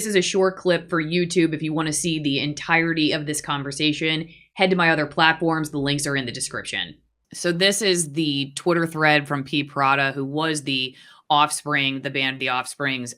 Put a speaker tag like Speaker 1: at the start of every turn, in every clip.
Speaker 1: is a short clip for YouTube. If you want to see the entirety of this conversation, head to my other platforms. The links are in the description. So this is the Twitter thread from P. Prada, who was the Offspring, the band The Offspring's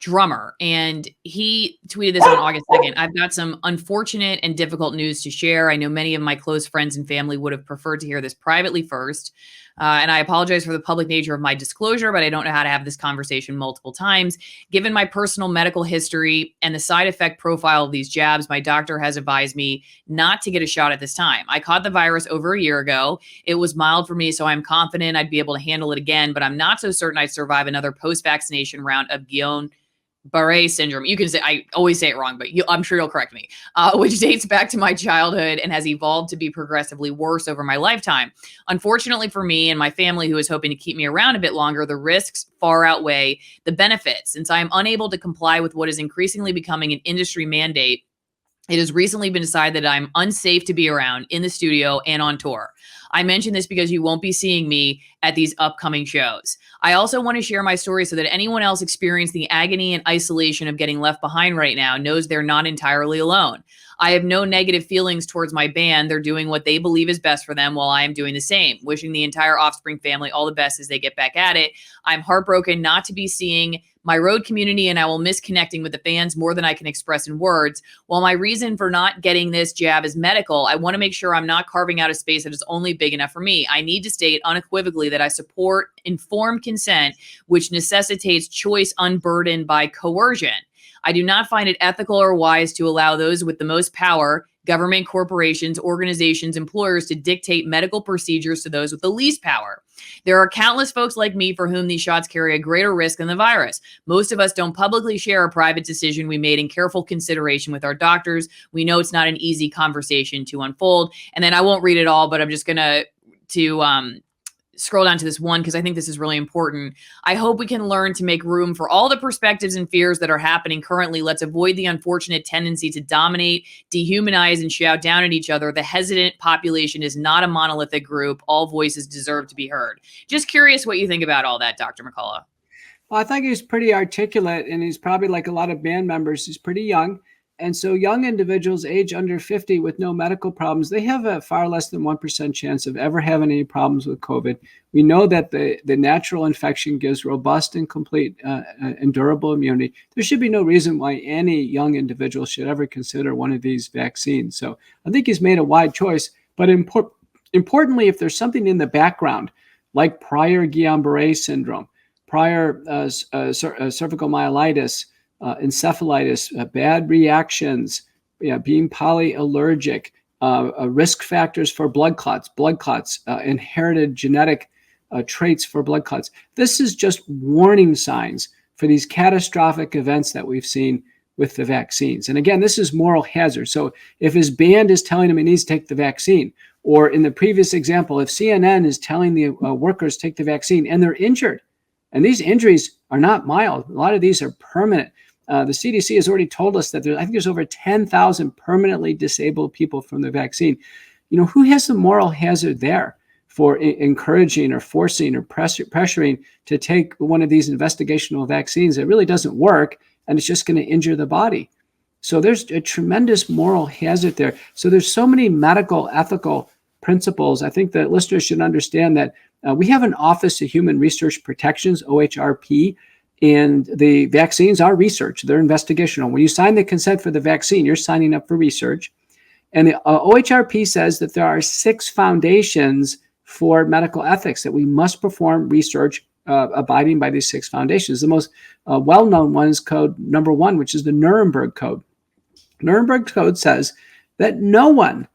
Speaker 1: drummer. And he tweeted this on August 2nd. I've got some unfortunate and difficult news to share. I know many of my close friends and family would have preferred to hear this privately first. And I apologize for the public nature of my disclosure, but I don't know how to have this conversation multiple times. Given my personal medical history and the side effect profile of these jabs, my doctor has advised me not to get a shot at this time. I caught the virus over a year ago. It was mild for me, so I'm confident I'd be able to handle it again, but I'm not so certain I'd survive another post-vaccination round of Guillain-Barré Syndrome. You can say, I always say it wrong, but I'm sure you'll correct me, which dates back to my childhood and has evolved to be progressively worse over my lifetime. Unfortunately for me and my family, who is hoping to keep me around a bit longer, the risks far outweigh the benefits. Since I am unable to comply with what is increasingly becoming an industry mandate, it has recently been decided that I'm unsafe to be around in the studio and on tour. I mention this because you won't be seeing me at these upcoming shows. I also want to share my story so that anyone else experiencing the agony and isolation of getting left behind right now knows they're not entirely alone. I have no negative feelings towards my band. They're doing what they believe is best for them while I am doing the same. Wishing the entire Offspring family all the best as they get back at it. I'm heartbroken not to be seeing my road community, and I will miss connecting with the fans more than I can express in words. While my reason for not getting this jab is medical, I want to make sure I'm not carving out a space that is only big enough for me. I need to state unequivocally that I support informed consent, which necessitates choice unburdened by coercion. I do not find it ethical or wise to allow those with the most power, government, corporations, organizations, employers, to dictate medical procedures to those with the least power. There are countless folks like me for whom these shots carry a greater risk than the virus. Most of us don't publicly share a private decision we made in careful consideration with our doctors. We know it's not an easy conversation to unfold. And then I won't read it all, but I'm just going to scroll down to this one because I think this is really important. I hope we can learn to make room for all the perspectives and fears that are happening currently. Let's avoid the unfortunate tendency to dominate, dehumanize, and shout down at each other. The hesitant population is not a monolithic group. All voices deserve to be heard. Just curious what you think about all that, Dr. McCullough.
Speaker 2: Well, I think he's pretty articulate, and he's probably like a lot of band members. He's pretty young. And so young individuals age under 50 with no medical problems, they have a far less than 1% chance of ever having any problems with COVID. We know that the natural infection gives robust and complete and durable immunity. There should be no reason why any young individual should ever consider one of these vaccines. So I think he's made a wide choice. But importantly, if there's something in the background, like prior Guillain-Barré syndrome, prior cervical myelitis, encephalitis, bad reactions, being polyallergic, risk factors for blood clots, inherited genetic traits for blood clots. This is just warning signs for these catastrophic events that we've seen with the vaccines. And again, this is moral hazard. So if his band is telling him he needs to take the vaccine, or in the previous example, if CNN is telling the workers take the vaccine and they're injured, and these injuries are not mild, a lot of these are permanent. The CDC has already told us that I think there's over 10,000 permanently disabled people from the vaccine. You know, who has the moral hazard there for encouraging or forcing or pressuring to take one of these investigational vaccines that really doesn't work and it's just going to injure the body? So there's a tremendous moral hazard there. So there's so many medical ethical principles. I think that listeners should understand that we have an Office of Human Research Protections, OHRP, and the vaccines are research. They're investigational. When you sign the consent for the vaccine, you're signing up for research. And the OHRP says that there are 6 foundations for medical ethics, that we must perform research abiding by these 6 foundations. The most well-known one is code number 1, which is the Nuremberg Code. Nuremberg Code says that no one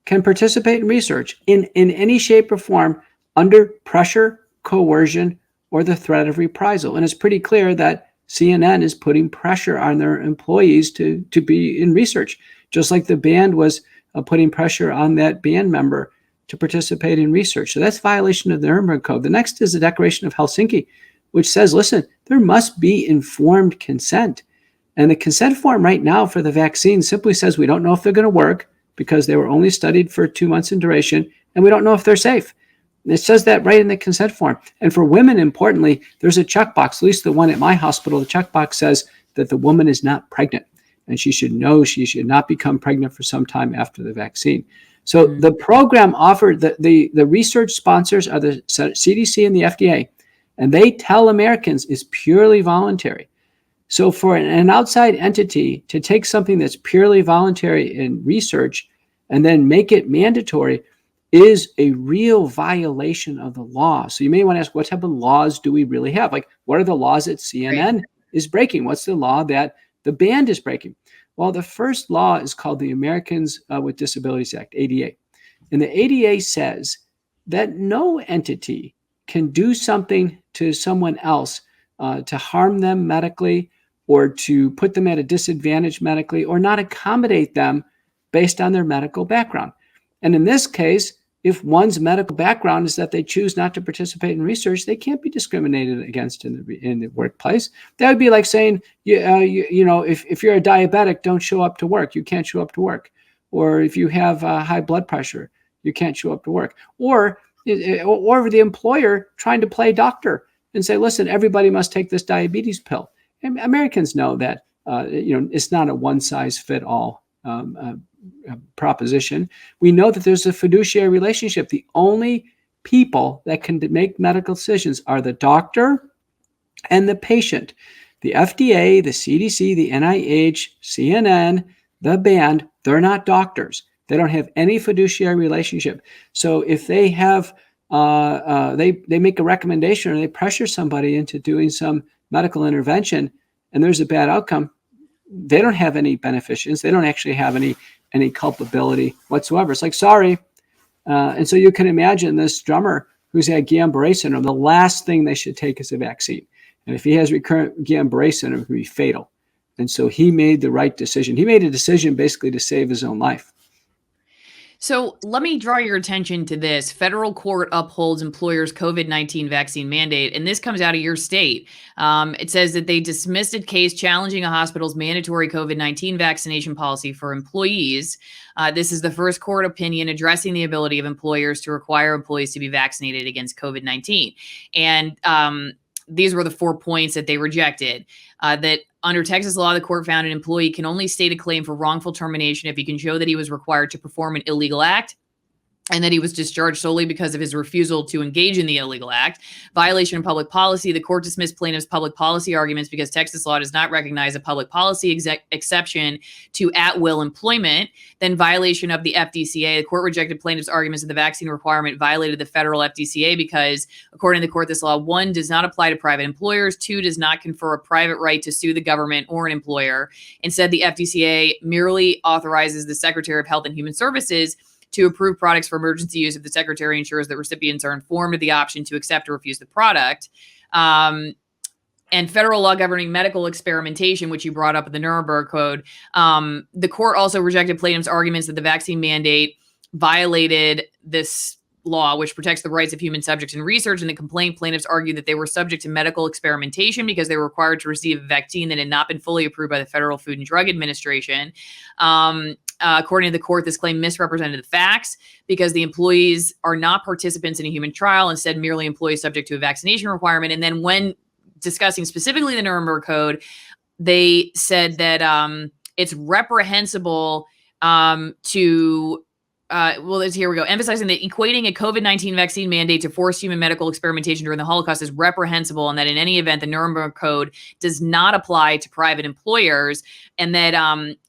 Speaker 2: can participate in research in any shape or form under pressure, coercion, or the threat of reprisal. And it's pretty clear that CNN is putting pressure on their employees to be in research, just like the band was putting pressure on that band member to participate in research. So that's violation of the Nuremberg Code. The next is the Declaration of Helsinki, which says, listen, there must be informed consent. And the consent form right now for the vaccine simply says we don't know if they're going to work because they were only studied for 2 months in duration, and we don't know if they're safe. It says that right in the consent form. And for women, importantly, there's a checkbox, at least the one at my hospital. The checkbox says, that the woman is not pregnant, and she should know she should not become pregnant for some time after the vaccine. So the program offered, the research sponsors are the CDC and the FDA, and they tell Americans it's purely voluntary. So for an outside entity to take something that's purely voluntary in research and then make it mandatory is a real violation of the law. So you may want to ask, what type of laws do we really have? Like, what are the laws that CNN is breaking? What's the law that the band is breaking? Well, the first law is called the Americans with Disabilities Act, ADA. And the ADA says that no entity can do something to someone else to harm them medically, or to put them at a disadvantage medically, or not accommodate them based on their medical background. And in this case, if one's medical background is that they choose not to participate in research, they can't be discriminated against in the workplace. That would be like saying, if you're a diabetic, don't show up to work. You can't show up to work. Or if you have high blood pressure, you can't show up to work. Or the employer trying to play doctor and say, listen, everybody must take this diabetes pill. And Americans know that it's not a one-size-fit-all proposition. We know that there's a fiduciary relationship. The only people that can make medical decisions are the doctor and the patient. The FDA, the CDC, the NIH, CNN, the band, they're not doctors. They don't have any fiduciary relationship. So if they have, they make a recommendation or they pressure somebody into doing some medical intervention and there's a bad outcome, they don't have any beneficence. They don't actually have any culpability whatsoever. It's like, sorry. And so you can imagine this drummer who's had Guillain-Barré Syndrome, the last thing they should take is a vaccine. And if he has recurrent Guillain-Barré Syndrome, it could be fatal. And so he made the right decision. He made a decision basically to save his own life.
Speaker 1: So let me draw your attention to this. Federal court upholds employers' COVID-19 vaccine mandate, and this comes out of your state. It says that they dismissed a case challenging a hospital's mandatory COVID-19 vaccination policy for employees. This is the first court opinion addressing the ability of employers to require employees to be vaccinated against COVID-19. And these were the 4 points that they rejected. That under Texas law, the court found an employee can only state a claim for wrongful termination if he can show that he was required to perform an illegal act and that he was discharged solely because of his refusal to engage in the illegal act. Violation of public policy. The court dismissed plaintiff's public policy arguments because Texas law does not recognize a public policy exception to at-will employment. Then violation of the FDCA. The court rejected plaintiff's arguments that the vaccine requirement violated the federal FDCA because, according to the court, this law, 1, does not apply to private employers, 2, does not confer a private right to sue the government or an employer. Instead, the FDCA merely authorizes the Secretary of Health and Human Services to approve products for emergency use if the secretary ensures that recipients are informed of the option to accept or refuse the product. And federal law governing medical experimentation, which you brought up in the Nuremberg Code. The court also rejected plaintiffs' arguments that the vaccine mandate violated this law, which protects the rights of human subjects in research. In the complaint, plaintiffs argued that they were subject to medical experimentation because they were required to receive a vaccine that had not been fully approved by the Federal Food and Drug Administration. According to the court, this claim misrepresented the facts because the employees are not participants in a human trial, instead merely employees subject to a vaccination requirement. And then when discussing specifically the Nuremberg Code, they said that it's reprehensible here we go. Emphasizing that equating a COVID-19 vaccine mandate to forced human medical experimentation during the Holocaust is reprehensible, and that in any event, the Nuremberg Code does not apply to private employers, and that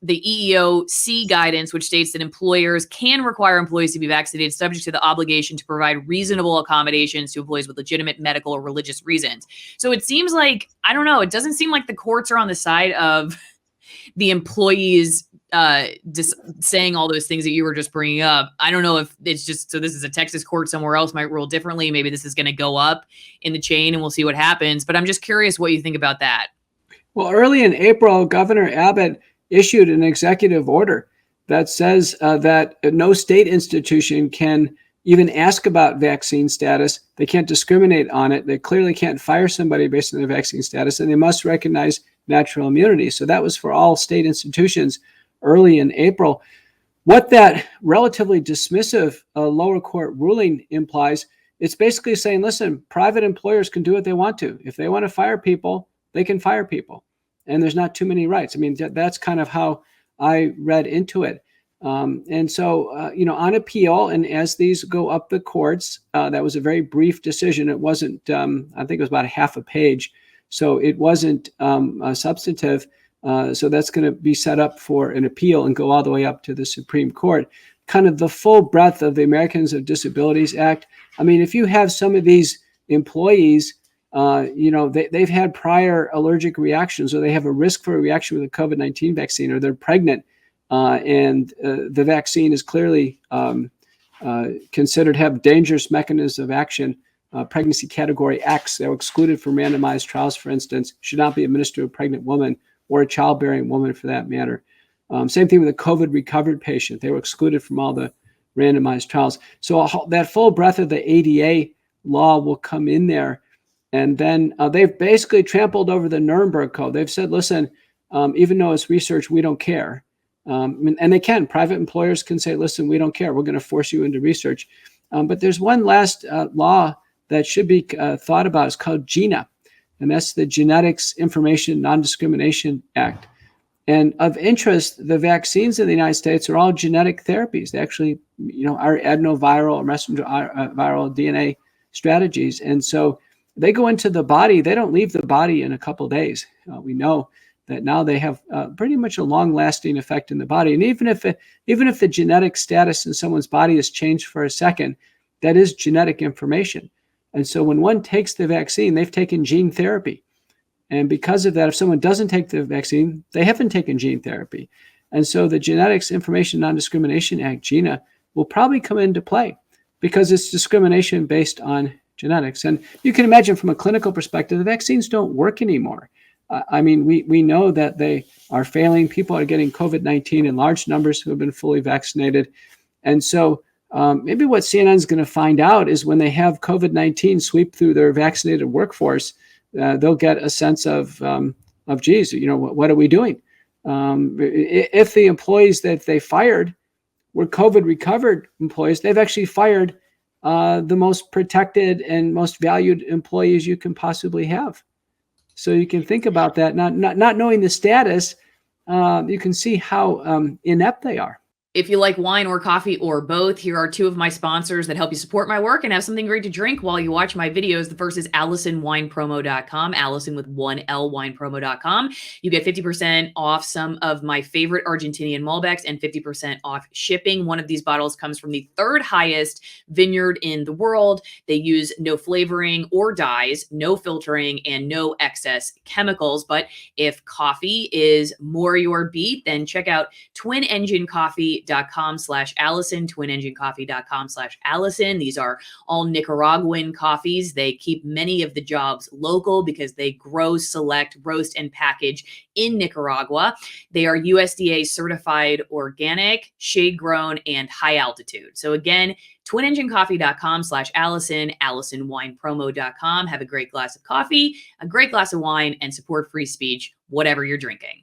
Speaker 1: the EEOC guidance, which states that employers can require employees to be vaccinated subject to the obligation to provide reasonable accommodations to employees with legitimate medical or religious reasons. So it seems like, I don't know, it doesn't seem like the courts are on the side of the employees just saying all those things that you were just bringing up. I don't know if it's just, so this is a Texas court somewhere else might rule differently. Maybe this is going to go up in the chain and we'll see what happens. But I'm just curious what you think about that.
Speaker 2: Well, early in April, Governor Abbott issued an executive order that says that no state institution can even ask about vaccine status. They can't discriminate on it. They clearly can't fire somebody based on their vaccine status, and they must recognize natural immunity. So that was for all state institutions early in April. What that relatively dismissive lower court ruling implies, it's basically saying, listen, private employers can do what they want to. If they want to fire people, they can fire people. and there's not too many rights. I mean, that's kind of how I read into it. And so, on appeal, and as these go up the courts, that was a very brief decision. It wasn't, I think it was about a half a page. So it wasn't substantive. So that's going to be set up for an appeal and go all the way up to the Supreme Court. Kind of the full breadth of the Americans with Disabilities Act. I mean, if you have some of these employees, they've had prior allergic reactions, or they have a risk for a reaction with a COVID-19 vaccine, or they're pregnant, and the vaccine is clearly considered to have dangerous mechanisms of action, pregnancy category X. They're excluded from randomized trials, for instance, should not be administered to a pregnant woman or a childbearing woman for that matter. Same thing with a COVID recovered patient. They were excluded from all the randomized trials. So that full breadth of the ADA law will come in there. And then they've basically trampled over the Nuremberg Code. They've said, listen, even though it's research, we don't care. And they can. Private employers can say, listen, we don't care. We're going to force you into research. But there's one last law that should be thought about. It's called GINA, and that's the Genetics Information Non-Discrimination Act. And of interest, the vaccines in the United States are all genetic therapies. They actually, are adenoviral or messenger viral DNA strategies. And so they go into the body. They don't leave the body in a couple of days. We know that now they have pretty much a long-lasting effect in the body. And even if the genetic status in someone's body has changed for a second, that is genetic information. And so when one takes the vaccine, they've taken gene therapy. And because of that, if someone doesn't take the vaccine, they haven't taken gene therapy. And so the Genetics Information Non-Discrimination Act, GINA, will probably come into play because it's discrimination based on genetics. And you can imagine from a clinical perspective, the vaccines don't work anymore. We know that they are failing. People are getting COVID-19 in large numbers who have been fully vaccinated. And so maybe what CNN is going to find out is when they have COVID-19 sweep through their vaccinated workforce, they'll get a sense of geez, what are we doing? If the employees that they fired were COVID recovered employees, they've actually fired the most protected and most valued employees you can possibly have. So you can think about that. Not knowing the status, you can see how inept they are.
Speaker 1: If you like wine or coffee or both, here are two of my sponsors that help you support my work and have something great to drink while you watch my videos. The first is AllisonWinePromo.com, Allison with 1L winepromo.com. You get 50% off some of my favorite Argentinian Malbecs and 50% off shipping. One of these bottles comes from the third highest vineyard in the world. They use no flavoring or dyes, no filtering, and no excess chemicals. But if coffee is more your beat, then check out twinenginecoffee.com/Allison, twinenginecoffee.com/Allison. These are all Nicaraguan coffees. They keep many of the jobs local because they grow, select, roast, and package in Nicaragua. They are USDA certified organic, shade grown, and high altitude. So again, twinenginecoffee.com/Allison, AllisonWinePromo.com. Have a great glass of coffee, a great glass of wine, and support free speech, whatever you're drinking.